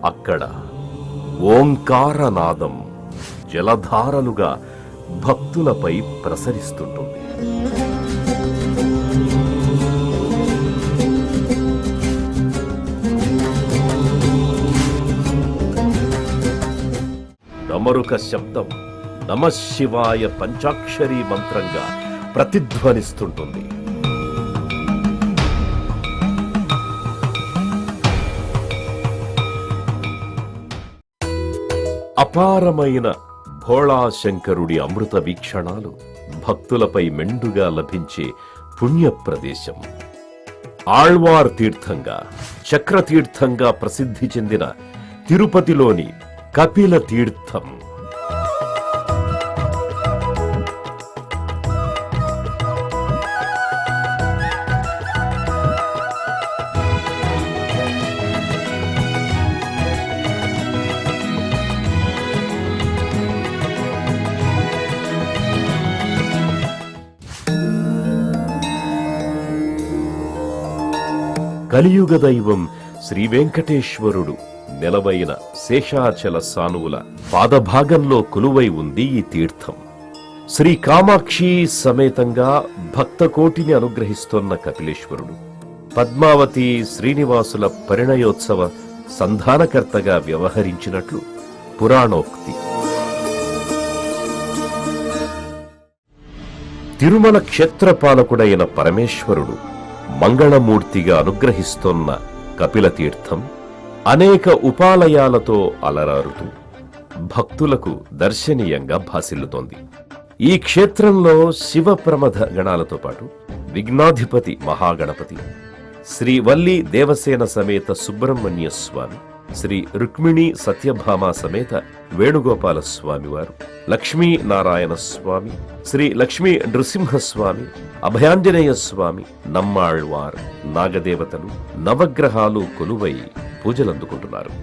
అక్కడ ఓంకారనాదం జలధారలుగా భక్తులపై ప్రసరిస్తుంటుంది. డమరుక శబ్దం నమఃశివాయ పంచాక్షరీ మంత్రంగా ప్రతిధ్వనిస్తుంటుంది. అపారమైన భోళాశంకరుడి అమృత వీక్షణాలు భక్తులపై మెండుగా లభించే పుణ్యప్రదేశం. ఆళ్వార్ తీర్థంగా, చక్రతీర్థంగా ప్రసిద్ధి చెందిన తిరుపతిలోని కపిల తీర్థం. కలియుగ దైవం శ్రీ వెంకటేశ్వరుడు నెలవైన శేషాచల సానువుల పాదభాగంలో కొలువై ఉంది ఈ తీర్థం. శ్రీ కామాక్షి సమేతంగా భక్తకోటిని అనుగ్రహిస్తోన్న కపిలేశ్వరుడు పద్మావతి శ్రీనివాసుల పరిణయోత్సవ సంధానకర్తగా వ్యవహరించినట్లు పురాణోక్తి. తిరుమల క్షేత్రపాలకుడైన పరమేశ్వరుడు మంగళమూర్తిగా అనుగ్రహిస్తోన్న కపిలతీర్థం అనేక ఉపాలయాలతో అలరారుతూ భక్తులకు దర్శనీయంగా భాసిల్లుతోంది. ఈ క్షేత్రంలో శివప్రమథ గణాలతో పాటు విఘ్నాధిపతి మహాగణపతి, శ్రీ వల్లి దేవసేన సమేత సుబ్రహ్మణ్య స్వామి, శ్రీ రుక్మిణి సత్యభామ సమేత వేణుగోపాల స్వామివారు, లక్ష్మీ నారాయణ స్వామి, శ్రీ లక్ష్మీ నృసింహస్వామి, అభయాంజనేయ స్వామి, నమ్మాళ్వార్, నాగదేవతలు, నవగ్రహాలు కొలువై పూజలందుకుంటున్నారు.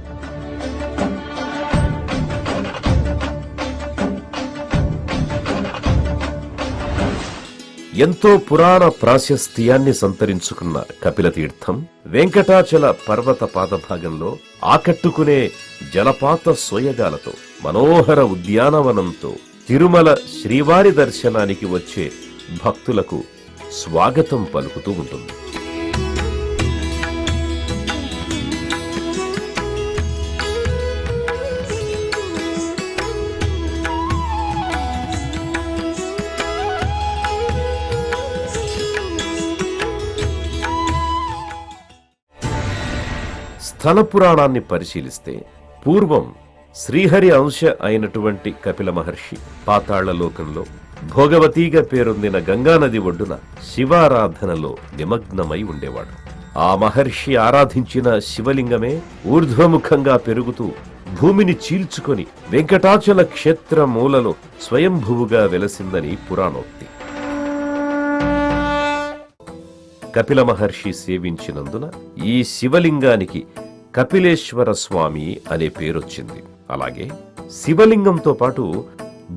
ఎంతో పురాణ ప్రాశస్త్యాన్ని సంతరించుకున్న కపిలతీర్థం వెంకటాచల పర్వత పాదభాగంలో ఆకట్టుకునే జలపాత సోయగాలతో, మనోహర ఉద్యానవనంతో తిరుమల శ్రీవారి దర్శనానికి వచ్చే భక్తులకు స్వాగతం పలుకుతూ ఉంటుంది. స్థల పురాణాన్ని పరిశీలిస్తే పూర్వం శ్రీహరి అంశ అయినటువంటి కపిల మహర్షి పాతాళలోకంలో భోగవతిగా పేరొందిన గంగానది ఒడ్డున శివారాధనలో నిమగ్నమై ఉండేవాడు. ఆ మహర్షి ఆరాధించిన శివలింగమే ఊర్ధ్వముఖంగా పెరుగుతూ భూమిని చీల్చుకొని వెంకటాచల క్షేత్ర మూలలో స్వయంభువుగా వెలసిందని పురాణోక్తి. కపిల మహర్షి సేవించినందున ఈ శివలింగానికి కపిలేశ్వర స్వామి అనే పేరొచ్చింది. అలాగే శివలింగంతో పాటు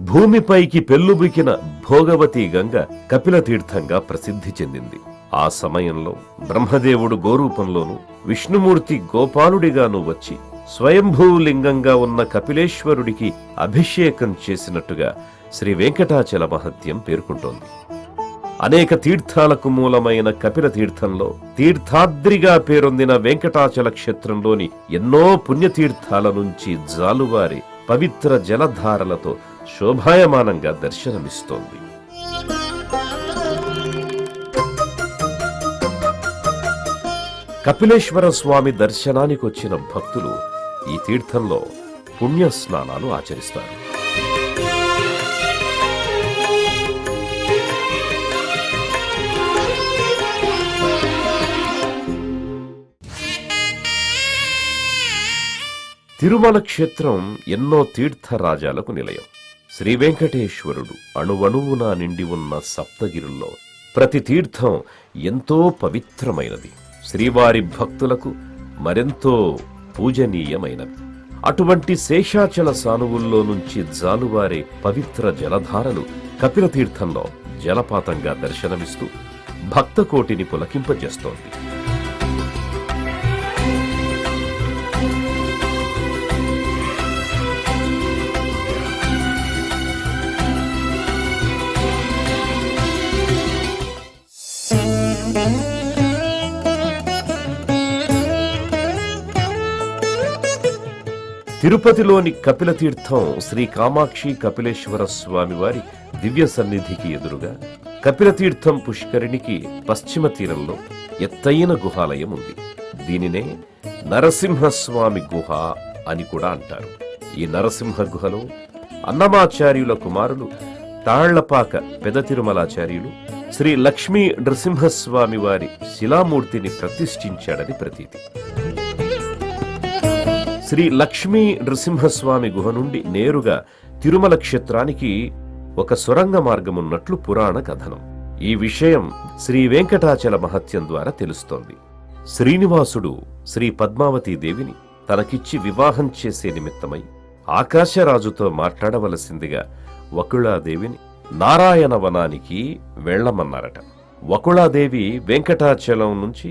భూమిపైకి పెల్లుబికిన భోగవతి గంగ కపిల తీర్థంగా ప్రసిద్ధి చెందింది. ఆ సమయంలో బ్రహ్మదేవుడు గోరూపంలోనూ విష్ణుమూర్తి గోపాలుడిగాను వచ్చి స్వయంభూలింగంగా ఉన్న కపిలేశ్వరుడికి అభిషేకం చేసినట్టుగా శ్రీ వెంకటాచల మహత్యం పేర్కొంటోంది. అనేక తీర్థాలకు మూలమైన కపిల తీర్థంలో తీర్థాద్రిగా పేరొందిన వెంకటాచల క్షేత్రంలోని ఎన్నో పుణ్యతీర్థాల నుంచి జాలువారి పవిత్ర జలధారలతో శోభాయమానంగా దర్శనమిస్తోంది. కపిలేశ్వర స్వామి దర్శనానికొచ్చిన భక్తులు ఈ తీర్థంలో పుణ్య స్నానాలు ఆచరిస్తారు. తిరుమల క్షేత్రం ఎన్నో తీర్థరాజాలకు నిలయం. శ్రీ వెంకటేశ్వరుడు అణువణువునా నిండి ఉన్న సప్తగిరుల్లో ప్రతి తీర్థం ఎంతో పవిత్రమైనది, శ్రీవారి భక్తులకు మరెంతో పూజనీయమైనది. అటువంటి శేషాచల సానువుల్లో నుంచి జాలువారే పవిత్ర జలధారలు కపిల తీర్థంలో జలపాతంగా దర్శనమిస్తూ భక్తకోటిని పులకింపజేస్తోంది. తిరుపతిలోని కపిలతీర్థం శ్రీ కామాక్షి కపిలేశ్వర స్వామి వారి దివ్య సన్నిధికి ఎదురుగా కపిలతీర్థం పుష్కరిణికి పశ్చిమ తీరంలో ఎత్తైన గుహాలయం ఉంది. దీనినే నరసింహస్వామి గుహ అని కూడా అంటారు. ఈ నరసింహ గుహలో అన్నమాచార్యుల కుమారులు తాళ్లపాక పెద తిరుమలాచార్యులు శ్రీ లక్ష్మీ నృసింహస్వామి వారి శిలామూర్తిని ప్రతిష్ఠించాడని ప్రతీతి. శ్రీ లక్ష్మీ నృసింహస్వామి గుహ నుండి నేరుగా తిరుమల క్షేత్రానికి ఒక సొరంగ మార్గమున్నట్లు పురాణ కథనం. ఈ విషయం శ్రీ వెంకటాచల మహత్యం ద్వారా తెలుస్తోంది. శ్రీనివాసుడు శ్రీ పద్మావతీదేవిని తనకిచ్చి వివాహం చేసే నిమిత్తమై ఆకాశరాజుతో మాట్లాడవలసిందిగా వకుళాదేవిని నారాయణవనానికి వెళ్లమన్నారట. వకుళాదేవి వెంకటాచలం నుంచి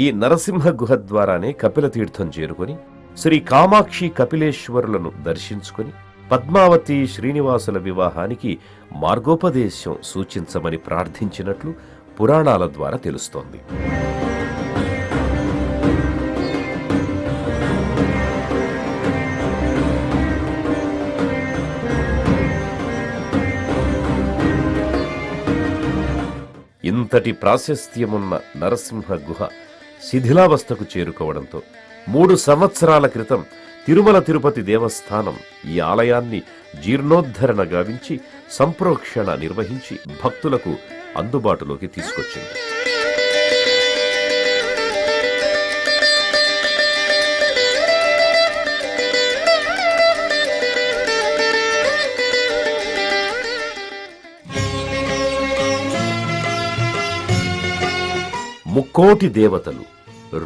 ఈ నరసింహ గుహ ద్వారానే కపిలతీర్థం చేరుకొని శ్రీ కామాక్షి కపిలేశ్వరులను దర్శించుకుని పద్మావతి శ్రీనివాసుల వివాహానికి మార్గోపదేశం సూచించమని ప్రార్థించినట్లు పురాణాల ద్వారా తెలుస్తోంది. ఇంతటి ప్రాశస్త్యమున్న నరసింహ గుహ శిథిలావస్థకు చేరుకోవడంతో 3 సంవత్సరాల క్రితం తిరుమల తిరుపతి దేవస్థానం ఈ ఆలయాన్ని జీర్ణోద్ధరణ గావించి సంప్రోక్షణ నిర్వహించి భక్తులకు అందుబాటులోకి తీసుకొచ్చింది. ముక్కోటి దేవతలు,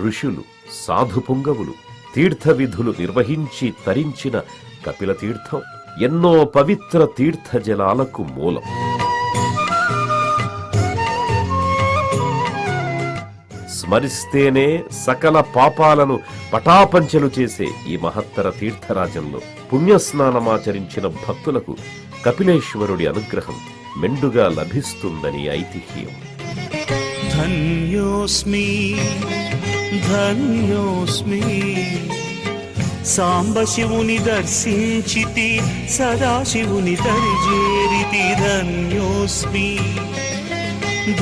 ఋషులు, సాధుపుంగవులు తీర్థవిధులు నిర్వహించి తరించిన కపిలతీర్థం ఎన్నో పవిత్ర తీర్థజలాలకు మూలం. స్మరిస్తేనే సకల పాపాలను పటాపంచలు చేసే ఈ మహత్తర తీర్థరాజంలో పుణ్యస్నానమాచరించిన భక్తులకు కపిలేశ్వరుడి అనుగ్రహం మెండుగా లభిస్తుందని ఐతిహ్యం. ధన్యోస్మి ధన్యోస్మి సాంబశివుని దర్శించితి సదాశివుని దరిజేరితి. ధన్యోస్మి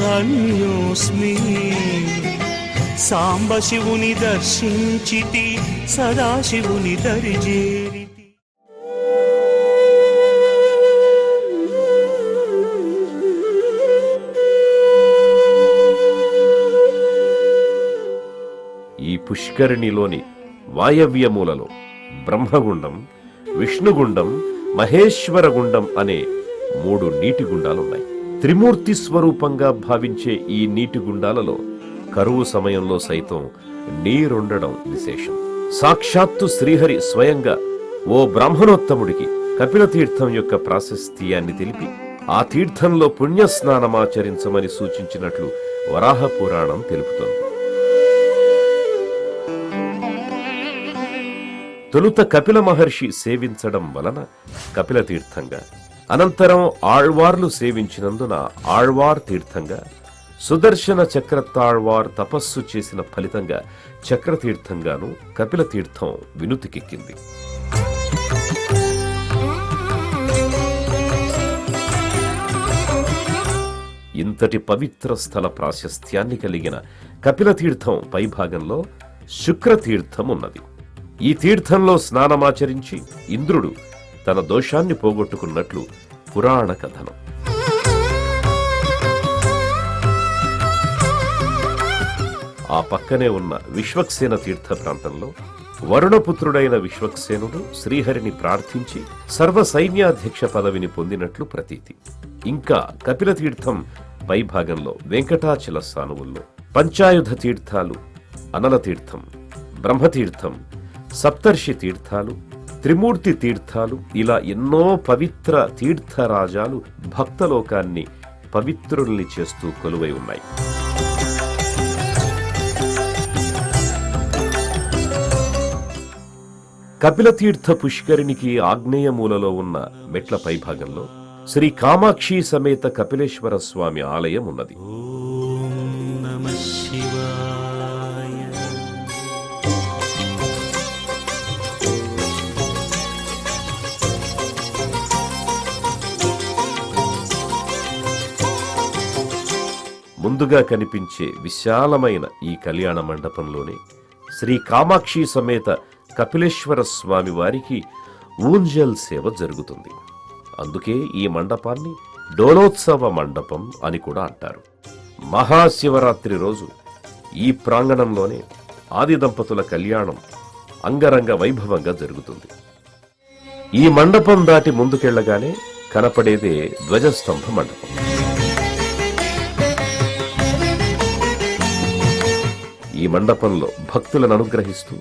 ధన్యోస్మి సాంబశివుని దర్శించితి సదాశివుని దరిజేరితి. ఈ పుష్కరిణిలోని వాయవ్యమూలలో బ్రహ్మగుండం, విష్ణుగుండం, మహేశ్వరగుండం అనే 3 నీటి గుండాలున్నాయి. త్రిమూర్తి స్వరూపంగా భావించే ఈ నీటి గుండాలలో కరువు సమయంలో సైతం నీరుండడం విశేషం. సాక్షాత్తు శ్రీహరి స్వయంగా ఓ బ్రాహ్మణోత్తముడికి కపిలతీర్థం యొక్క ప్రాశస్త్యాన్ని తెలిపి ఆ తీర్థంలో పుణ్యస్నానమాచరించమని సూచించినట్లు వరాహ పురాణం తెలుపుతోంది. తొలుత కపిల మహర్షి సేవించడం వలన కపిలతీర్థంగా, అనంతరం ఆళ్వార్లు సేవించినందున ఆళ్వార్ తీర్థంగా, సుదర్శన చక్రతాళ్వార్ తపస్సు చేసిన ఫలితంగా చక్రతీర్థంగాను కపిలతీర్థం వినుతికెక్కింది. ఇంతటి పవిత్ర స్థల ప్రాశస్త్యాన్ని కలిగిన కపిలతీర్థం పైభాగంలో శుక్రతీర్థం ఉన్నది. ఈ తీర్థంలో స్నానమాచరించి ఇంద్రుడు తన దోషాన్ని పోగొట్టుకున్నట్లు పురాణ కథనం. ఆ పక్కనే ఉన్న విశ్వక్సేన తీర్థ ప్రాంతంలో వరుణపుత్రుడైన విశ్వక్సేనుడు శ్రీహరిని ప్రార్థించి సర్వ సైన్యాధ్యక్ష పదవిని పొందినట్లు ప్రతీతి. ఇంకా కపిలతీర్థం పైభాగంలో వెంకటాచల సానువుల్లో పంచాయుధ తీర్థాలు, అనల తీర్థం, బ్రహ్మతీర్థం, సప్తర్షి తీర్థాలు, త్రిమూర్తి తీర్థాలు ఇలా ఎన్నో పవిత్ర తీర్థరాజాలు భక్తలోకాన్ని పవిత్రుల్ని చేస్తూ కొలువై ఉన్నాయి. కపిలతీర్థ పుష్కరిణికి ఆగ్నేయమూలలో ఉన్న మెట్ల పైభాగంలో శ్రీ కామాక్షి సమేత కపిలేశ్వర స్వామి ఆలయం ఉన్నది. ముందుగా కనిపించే విశాలమైన ఈ కళ్యాణ మండపంలోనే శ్రీ కామాక్షి సమేత కపిలేశ్వర స్వామి వారికి ఊంజల్ సేవ జరుగుతుంది. అందుకే ఈ మండపాన్ని డోలోత్సవ మండపం అని కూడా అంటారు. మహాశివరాత్రి రోజు ఈ ప్రాంగణంలోనే ఆది దంపతుల కళ్యాణం అంగరంగ వైభవంగా జరుగుతుంది. ఈ మండపం దాటి ముందుకెళ్లగానే కనపడేదే ధ్వజస్తంభ మండపం. ఈ మండపంలో భక్తులను అనుగ్రహిస్తూ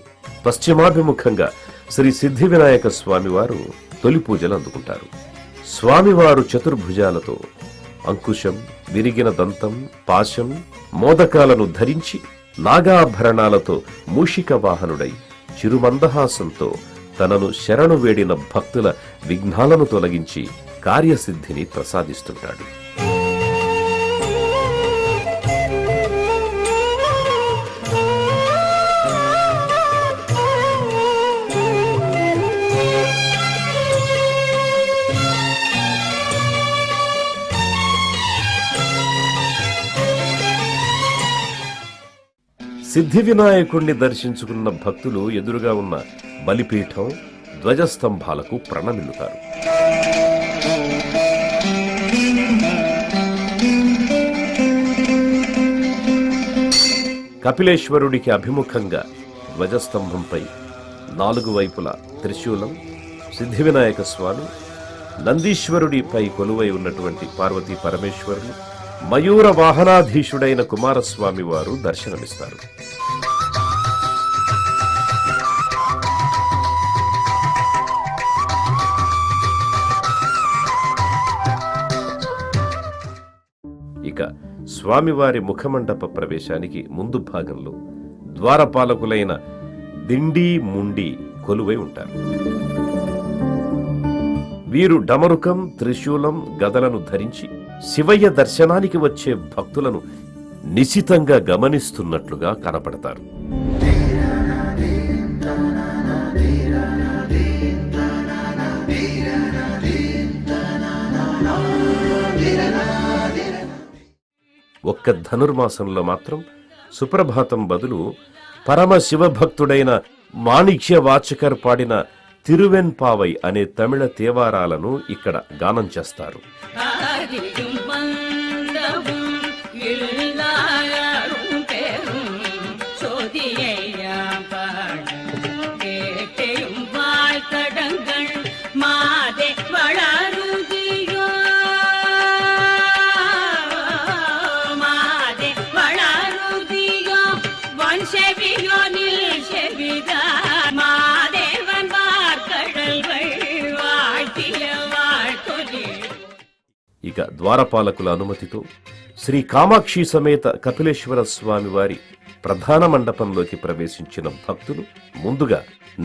పశ్చిమాభిముఖంగా శ్రీ సిద్ధి వినాయక స్వామివారు తొలి పూజలు అందుకుంటారు. స్వామివారు చతుర్భుజాలతో అంకుశం, విరిగిన దంతం, పాశం, మోదకాలను ధరించి నాగాభరణాలతో మూషిక వాహనుడై చిరుమందహాసంతో తనను శరణు వేడిన భక్తుల విఘ్నాలను తొలగించి కార్యసిద్ధిని ప్రసాదిస్తుంటాడు. సిద్ధి వినాయకుణ్ణి దర్శించుకున్న భక్తులు ఎదురుగా ఉన్న బలిపీఠం, ధ్వజస్తంభాలకు ప్రణమిల్లుతారు. కపిలేశ్వరుడికి అభిముఖంగా ధ్వజస్తంభంపై 4 వైపులా త్రిశూలం, సిద్ధి వినాయక స్వామి, నందీశ్వరుడిపై కొలువై ఉన్నటువంటి పార్వతీ పరమేశ్వరులు, మయూర వాహనాధీశుడైన కుమారస్వామి వారు దర్శనమిస్తారు. ఇక స్వామివారి ముఖమండప ప్రవేశానికి ముందు భాగంలో ద్వారపాలకులైన దిండి, ముండి కొలువై ఉంటారు. వీరు డమరుకం, త్రిశూలం, గదలను ధరించి శివయ్య దర్శనానికి వచ్చే భక్తులను నిశితంగా గమనిస్తున్నట్లుగా కనపడతారు. ఒక్క ధనుర్మాసంలో మాత్రం సుప్రభాతం బదులు పరమశివభక్తుడైన మాణిక్య వాచకర్ పాడిన తిరువెన్పావై అనే తమిళ తేవారాలను ఇక్కడ గానం చేస్తారు. ఇక ద్వారపాలకుల అనుమతితో శ్రీ కామాక్షి సమేత కపిలేశ్వర స్వామి వారి ప్రధాన మండపంలోకి ప్రవేశించిన భక్తులు ముందుగా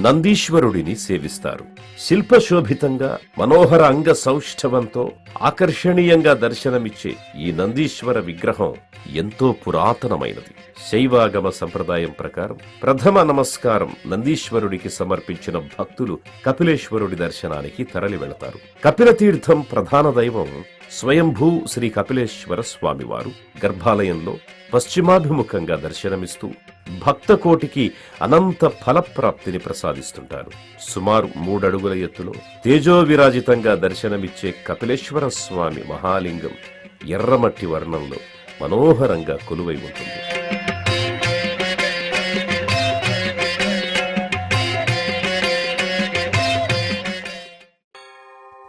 నందీశ్వరుడిని సేవిస్తారు. శిల్పశోభితంగా మనోహర అంగ సౌష్ఠవంతో ఆకర్షణీయంగా దర్శనమిచ్చే ఈ నందీశ్వర విగ్రహం ఎంతో పురాతనమైనది. శైవాగమ సంప్రదాయం ప్రకారం ప్రథమ నమస్కారం నందీశ్వరుడికి సమర్పించిన భక్తులు కపిలేశ్వరుడి దర్శనానికి తరలి వెళతారు. కపిలతీర్థం ప్రధాన దైవం స్వయంభూ శ్రీ కపిలేశ్వర స్వామివారు గర్భాలయంలో పశ్చిమాభిముఖంగా దర్శనమిస్తూ భక్తకోటికి అనంత ఫలప్రాప్తిని ప్రసాదిస్తుంటారు. సుమారు 3 అడుగుల ఎత్తులో తేజోవిరాజితంగా దర్శనమిచ్చే కపిలేశ్వర స్వామి మహాలింగం ఎర్రమట్టి వర్ణంలో మనోహరంగా కొలువై ఉంటుంది.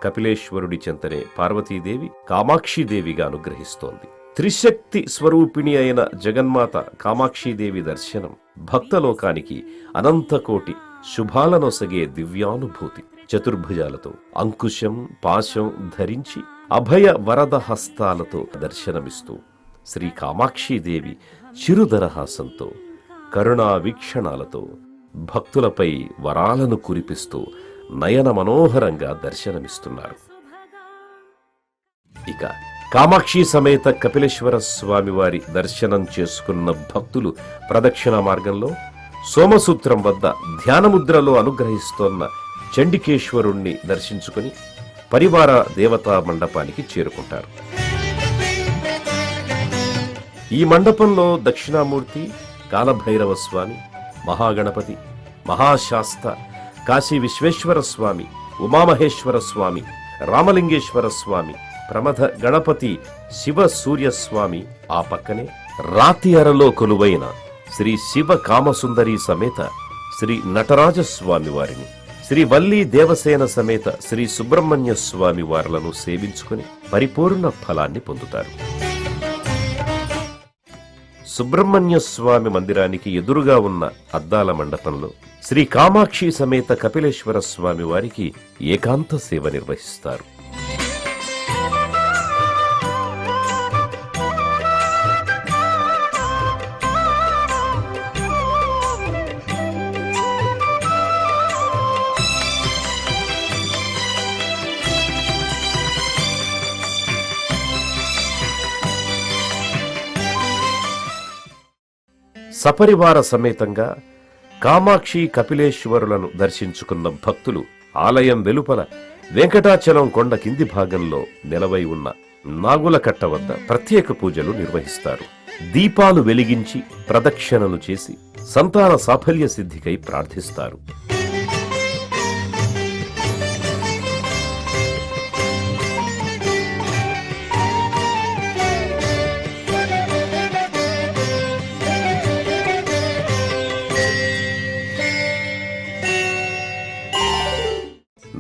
కపిలేశ్వరుడి చెంతనే పార్వతీదేవి కామాక్షిదేవిగా అనుగ్రహిస్తోంది. త్రిశక్తి స్వరూపిణి అయిన జగన్మాత కామాక్షిదేవి దర్శనం భక్తలోకానికి అనంతకోటి శుభాలనొసగే దివ్యానుభూతి. చతుర్భుజాలతో అంకుశం, పాశం ధరించి అభయ వరద హస్తాలతో దర్శనమిస్తూ శ్రీ కామాక్షిదేవి చిరుదరహాసంతో కరుణా వీక్షణాలతో భక్తులపై వరాలను కురిపిస్తూ నయన మనోహరంగా దర్శనమిస్తున్నారు. ఇక కామాక్షి సమేత కపిలేశ్వర స్వామివారి దర్శనం చేసుకున్న భక్తులు ప్రదక్షిణ మార్గంలో సోమసూత్రం వద్ద ధ్యానముద్రలో అనుగ్రహిస్తోన్న చండికేశ్వరుణ్ణి దర్శించుకుని పరివార దేవతా మండపానికి చేరుకుంటారు. ఈ మండపంలో దక్షిణామూర్తి, కాలభైరవ స్వామి, మహాగణపతి, మహాశాస్త, కాశీ విశ్వేశ్వర స్వామి, ఉమామహేశ్వర స్వామి, రామలింగేశ్వర స్వామి, ప్రమథ గణపతి, శివ సూర్యస్వామి, ఆ పక్కనే రాతి అరలో కొలువైన శ్రీ శివ కామసుందరి సమేత శ్రీ నటరాజస్వామి వారిని, శ్రీ వల్లీ దేవసేన సమేత శ్రీ సుబ్రహ్మణ్య స్వామి వార్లను సేవించుకుని పరిపూర్ణ ఫలాన్ని పొందుతారు. సుబ్రహ్మణ్య స్వామి మందిరానికి ఎదురుగా ఉన్న అద్దాల మండపంలో శ్రీ కామాక్షి సమేత కపిలేశ్వర స్వామి వారికి ఏకాంత సేవ నిర్వహిస్తారు. సపరివార సమేతంగా కామాక్షి కపిలేశ్వరులను దర్శించుకున్న భక్తులు ఆలయం వెలుపల వెంకటాచలం కొండ కింది భాగంలో నిలవై ఉన్న నాగులకట్ట వద్ద ప్రత్యేక పూజలు నిర్వహిస్తారు. దీపాలు వెలిగించి ప్రదక్షిణలు చేసి సంతాన సాఫల్య సిద్ధికై ప్రార్థిస్తారు.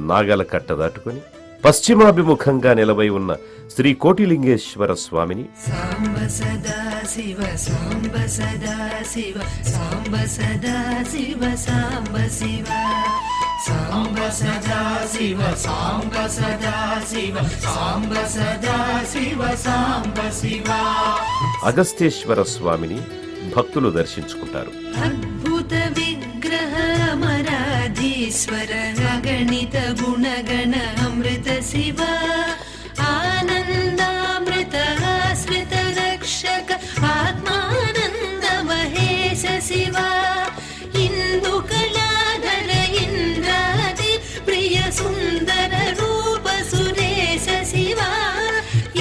నాగల కట్ట దాటుకుని పశ్చిమాభిముఖంగా నిలవై ఉన్న శ్రీ కోటిలింగేశ్వర స్వామిని సాంబ సదా శివ సాంబ సదా శివ సాంబ సదా శివ సాంబ శివ సాంబ సదా శివ సాంబ సదా శివ సాంబ సదా శివ సాంబ శివ అగస్తేశ్వర స్వామిని భక్తులు దర్శించుకుంటారు. అద్భుత విగ్రహ అమరాధీశ్వర అగణిత గుణగణ అమృత శివ ఆనందామృత ఆశ్రిత రక్షక ఆత్మానంద మహేశ శివ ఇందు కళాధర ఇంద్రాది ప్రియ సుందర రూప సురేశ శివ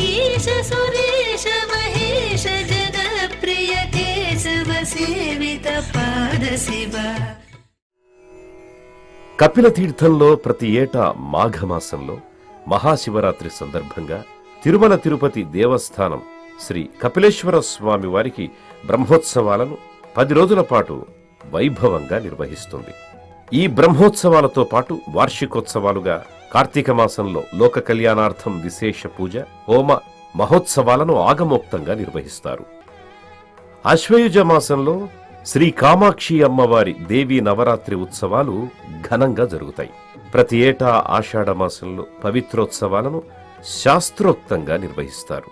ఈశ సురేశ మహేశ జగ ప్రియ కేశవ సేవిత పాద శివ. కపిల తీర్థంలో ప్రతి ఏటా మాఘమాసంలో మహాశివరాత్రి సందర్భంగా తిరుమల తిరుపతి దేవస్థానం శ్రీ కపిలేశ్వర స్వామి వారికి బ్రహ్మోత్సవాలను 10 రోజుల పాటు వైభవంగా నిర్వహిస్తుంది. ఈ బ్రహ్మోత్సవాలతో పాటు వార్షికోత్సవాలుగా కార్తీక మాసంలో లోక కళ్యాణార్థం విశేష పూజ, హోమ మహోత్సవాలను ఆగమోక్తంగా నిర్వహిస్తారు. ఆశ్వయుజ మాసంలో శ్రీ కామాక్షి అమ్మవారి దేవీ నవరాత్రి ఉత్సవాలు ఘనంగా జరుగుతాయి. ప్రతి ఏటా ఆషాఢ మాసంలో పవిత్రోత్సవాలను శాస్త్రోక్తంగా నిర్వహిస్తారు.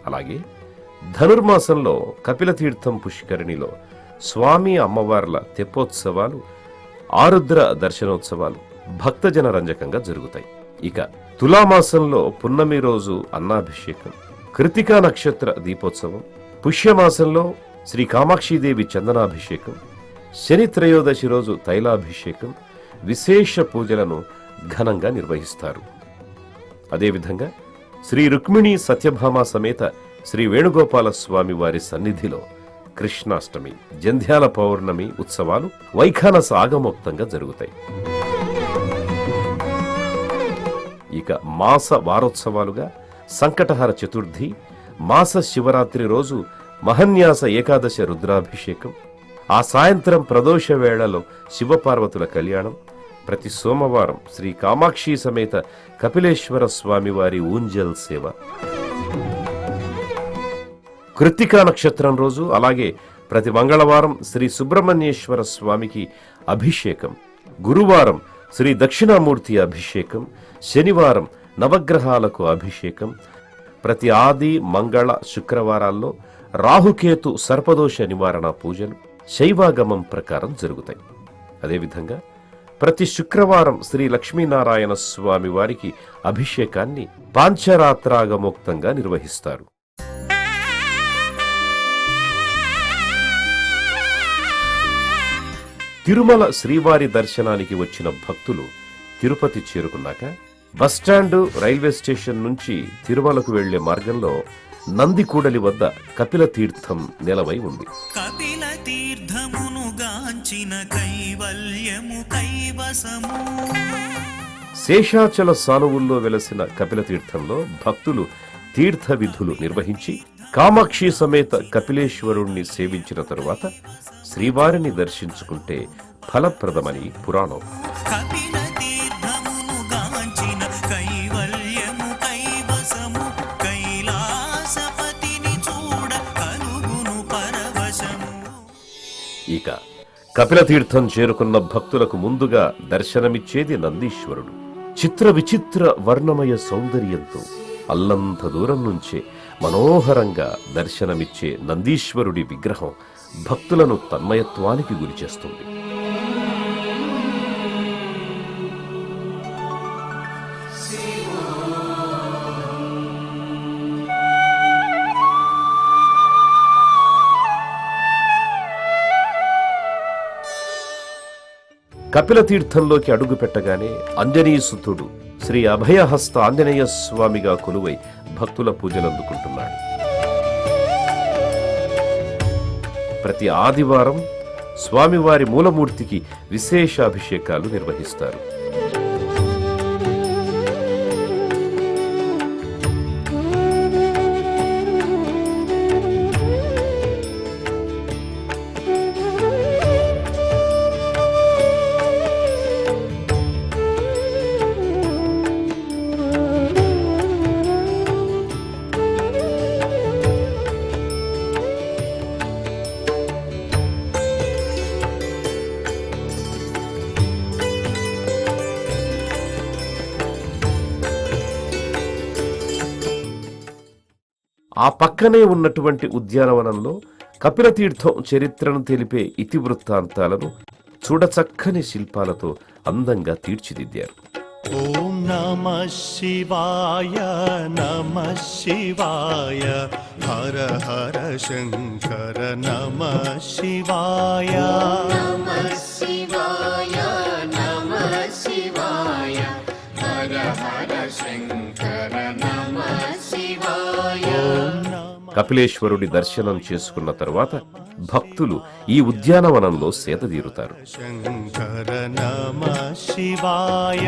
అలాగే ధనుర్మాసంలో కపిలతీర్థం పుష్కరిణిలో స్వామి అమ్మవార్ల తెప్పోత్సవాలు, ఆరుద్ర దర్శనోత్సవాలు భక్తజన రంజకంగా జరుగుతాయి. ఇక తులామాసంలో పున్నమి రోజు అన్నాభిషేకం, కృతికా నక్షత్ర దీపోత్సవం, పుష్యమాసంలో శ్రీ కామాక్షీదేవి చందనాభిషేకం, శని త్రయోదశి రోజు తైలాభిషేకం, విశేష పూజలను ఘనంగా నిర్వహిస్తారు. అదేవిధంగా శ్రీ రుక్మిణి సత్యభామ సమేత శ్రీ వేణుగోపాల స్వామి వారి సన్నిధిలో కృష్ణాష్టమి, జంధ్యాల పౌర్ణమి ఉత్సవాలు వైఖానస ఆగమోక్తంగా జరుగుతాయి. ఇక మాస వారోత్సవాలుగా సంకటహర చతుర్థి, మాస శివరాత్రి రోజు మహన్యాస ఏకాదశ రుద్రాభిషేకం, ఆ సాయంత్రం ప్రదోష వేళలో శివపార్వతుల కళ్యాణం, ప్రతి సోమవారం శ్రీ కామాక్షి సమేత కపిలేశ్వర స్వామి వారి ఊంజల్ సేవ, కృత్తికా నక్షత్రం రోజు అలాగే ప్రతి మంగళవారం శ్రీ సుబ్రహ్మణ్యేశ్వర స్వామికి అభిషేకం, గురువారం శ్రీ దక్షిణామూర్తి అభిషేకం, శనివారం నవగ్రహాలకు అభిషేకం, ప్రతి ఆది మంగళ శుక్రవారాల్లో రాహుకేతు సర్పదోష నివారణ పూజలు శైవాగమం ప్రకారం జరుగుతాయి. అదేవిధంగా ప్రతి శుక్రవారం శ్రీ లక్ష్మీనారాయణ స్వామి వారికి అభిషేకాన్ని పాంచరాత్రాగమోక్తంగా నిర్వహిస్తారు. తిరుమల శ్రీవారి దర్శనానికి వచ్చిన భక్తులు తిరుపతి చేరుకున్నాక బస్టాండ్, రైల్వే స్టేషన్ నుంచి తిరుమలకు వెళ్లే మార్గంలో నందికూడలి వద్ద కపిల తీర్థం నెలవై ఉంది. కపిల తీర్థమును గాంచిన కైవల్యము కైవసము. శేషాచల సానువుల్లో వెలసిన కపిల తీర్థంలో భక్తులు తీర్థ విధులు నిర్వహించి కామాక్షి సమేత కపిలేశ్వరుణ్ణి సేవించిన తరువాత శ్రీవారిని దర్శించుకుంటే ఫలప్రదమని పురాణం. కపిల తీర్థమును గాంచిన కైవల్యము కైవసము. కైలాసపతిని చూడ కలుగును పరవశము. ఇక కపిల తీర్థం చేరుకున్న భక్తులకు ముందుగా దర్శనమిచ్చేది నందీశ్వరుడు. చిత్ర విచిత్ర వర్ణమయ సౌందర్యంతో అల్లంత దూరం నుంచే మనోహరంగా దర్శనమిచ్చే నందీశ్వరుడి విగ్రహం భక్తులను తన్మయత్వానికి గురిచేస్తుంది. కపిల తీర్థంలోకి అడుగు పెట్టగానే అంజనీసుతుడు శ్రీ అభయహస్త ఆంజనేయ స్వామిగా కొలువై భక్తుల పూజలందుకుంటున్నాడు. ప్రతి ఆదివారం స్వామివారి మూలమూర్తికి విశేష అభిషేకాలు నిర్వహిస్తారు. ఆ పక్కనే ఉన్నటువంటి ఉద్యానవనంలో కపిలతీర్థం చరిత్రను తెలిపే ఇతివృత్తాంతాలను చూడచక్కని శిల్పాలతో అందంగా తీర్చిదిద్దారు. ఓం నమః శివాయ నమః శివాయ హర హర శంకర నమః శివాయ నమః శివాయ నమః శివాయ హర హర శంకర నమః శివాయ. కపిలేశ్వరుడి దర్శనం చేసుకున్న తరువాత భక్తులు ఈ ఉద్యానవనంలో సేదతీరుతారు. శంకర నమః శివాయ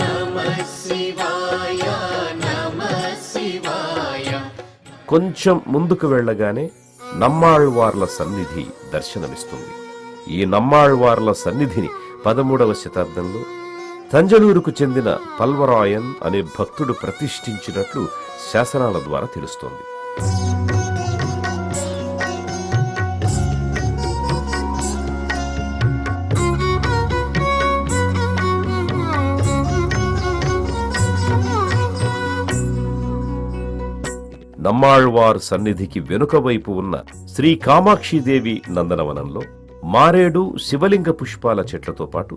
నమః శివాయ నమః శివాయ. కొంచెం ముందుకు వెళ్లగానే నమ్మాళ్వార్ల సన్నిధి దర్శనమిస్తుంది. ఈ నమ్మాళ్వార్ల సన్నిధిని 13వ శతాబ్దంలో తంజలూరుకు చెందిన పల్వరాయన్ అనే భక్తుడు ప్రతిష్ఠించినట్లు శాసనాల ద్వారా తెలుస్తోంది. నమ్మాళ్వార్ సన్నిధికి వెనుక వైపు ఉన్న శ్రీ కామాక్షిదేవి నందనవనంలో మారేడు, శివలింగ పుష్పాల చెట్లతో పాటు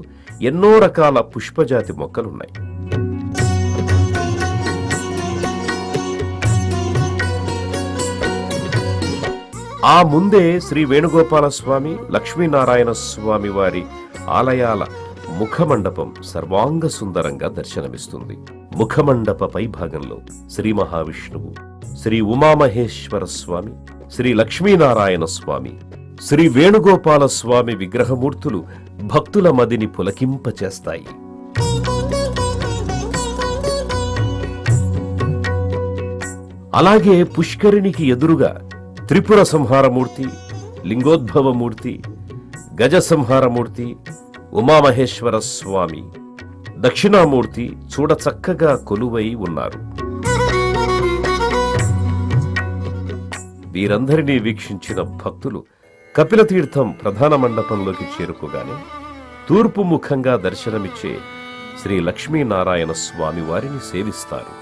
ఎన్నో రకాల పుష్పజాతి మొక్కలున్నాయి. ఆ ముందే శ్రీ వేణుగోపాల స్వామి, లక్ష్మీనారాయణ స్వామి వారి ఆలయాల ముఖమండపం సర్వాంగ సుందరంగా దర్శనమిస్తుంది. ముఖమండప పై భాగంలో శ్రీ మహావిష్ణువు, శ్రీ ఉమామహేశ్వర స్వామి, శ్రీ లక్ష్మీనారాయణ స్వామి, శ్రీ వేణుగోపాల స్వామి విగ్రహమూర్తులు భక్తుల మదిని పులకింపచేస్తాయి. అలాగే పుష్కరిణికి ఎదురుగా త్రిపుర సంహారమూర్తి, లింగోద్భవమూర్తి, గజ సంహారమూర్తి, ఉమామహేశ్వర స్వామి, దక్షిణామూర్తి చూడచక్కగా కొలువై ఉన్నారు. వీరందరినీ వీక్షించిన భక్తులు కపిలతీర్థం ప్రధాన మండపంలోకి చేరుకోగానే తూర్పు ముఖంగా దర్శనమిచ్చే శ్రీ లక్ష్మీనారాయణ స్వామి వారిని సేవిస్తారు.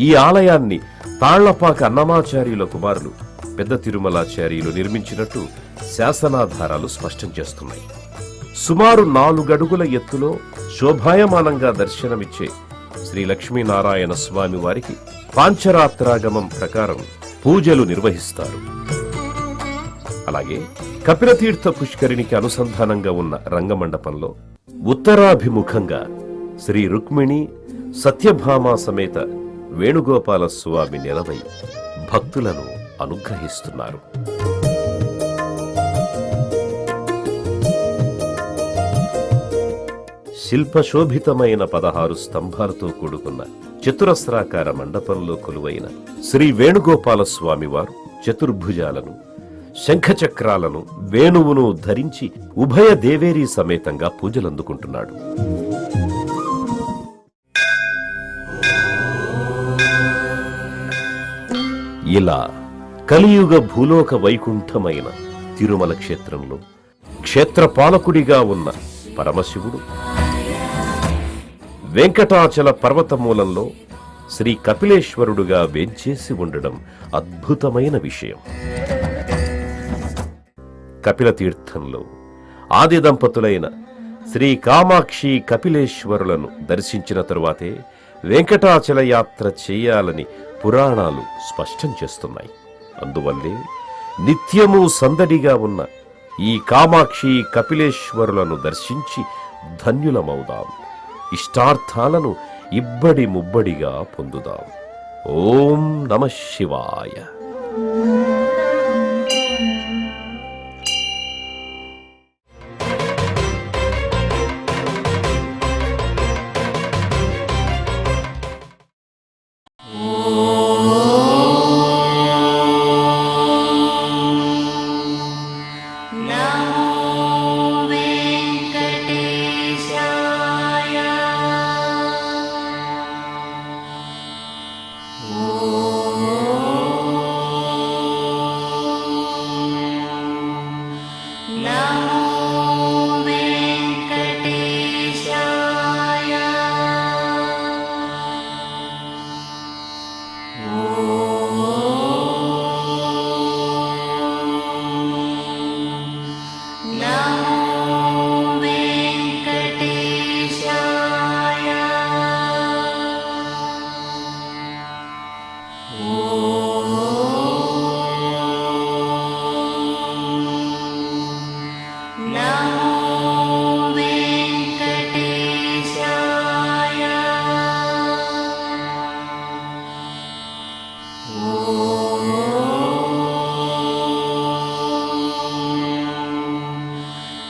ఈ ఆలయాన్ని తాళ్లపాక అన్నమాచార్యుల కుమారులు పెద్ద తిరుమలాచార్యులు నిర్మించినట్టు శాసనాధారాలు స్పష్టం చేస్తున్నాయి. సుమారు 4 అడుగుల ఎత్తులో శోభాయమానంగా దర్శనమిచ్చే శ్రీ లక్ష్మీనారాయణ స్వామి వారికి పాంచరాత్రాగమం ప్రకారం పూజలు నిర్వహిస్తారు. అలాగే కపిలతీర్థ పుష్కరిణికి అనుసంధానంగా ఉన్న రంగమండపంలో ఉత్తరాభిముఖంగా శ్రీ రుక్మిణి సత్యభామ సమేత వేణుగోపాల స్వామి నిలవై భక్తులను అనుగ్రహిస్తున్నారు. శిల్పశోభితమైన 16 స్తంభాలతో కూడుకున్న చతురస్రాకార మండపంలో కొలువైన శ్రీ వేణుగోపాల స్వామివారు చతుర్భుజాలను, శంఖచక్రాలను, వేణువును ధరించి ఉభయ దేవేరీ సమేతంగా పూజలందుకుంటున్నాడు. ఇలా కలియుగ భూలోక వైకుంఠమైన తిరుమల క్షేత్రంలో క్షేత్రపాలకుడిగా ఉన్న పరమశివుడు వెంకటాచల పర్వతమూలంలో శ్రీ కపిలేశ్వరుడుగా వేంచేసి ఉండడం అద్భుతమైన విషయం. కపిలతీర్థంలో ఆది దంపతులైన శ్రీ కామాక్షి కపిలేశ్వరులను దర్శించిన తరువాతే వెంకటాచల యాత్ర చేయాలని పురాణాలు స్పష్టం చేస్తున్నాయి. అందువల్లే నిత్యము సందడిగా ఉన్న ఈ కామాక్షి కపిలేశ్వరులను దర్శించి ధన్యులమవుదాం, ఇష్టార్థాలను ఇబ్బడి ముబ్బడిగా పొందుదాం. ఓం నమః శివాయ.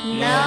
No.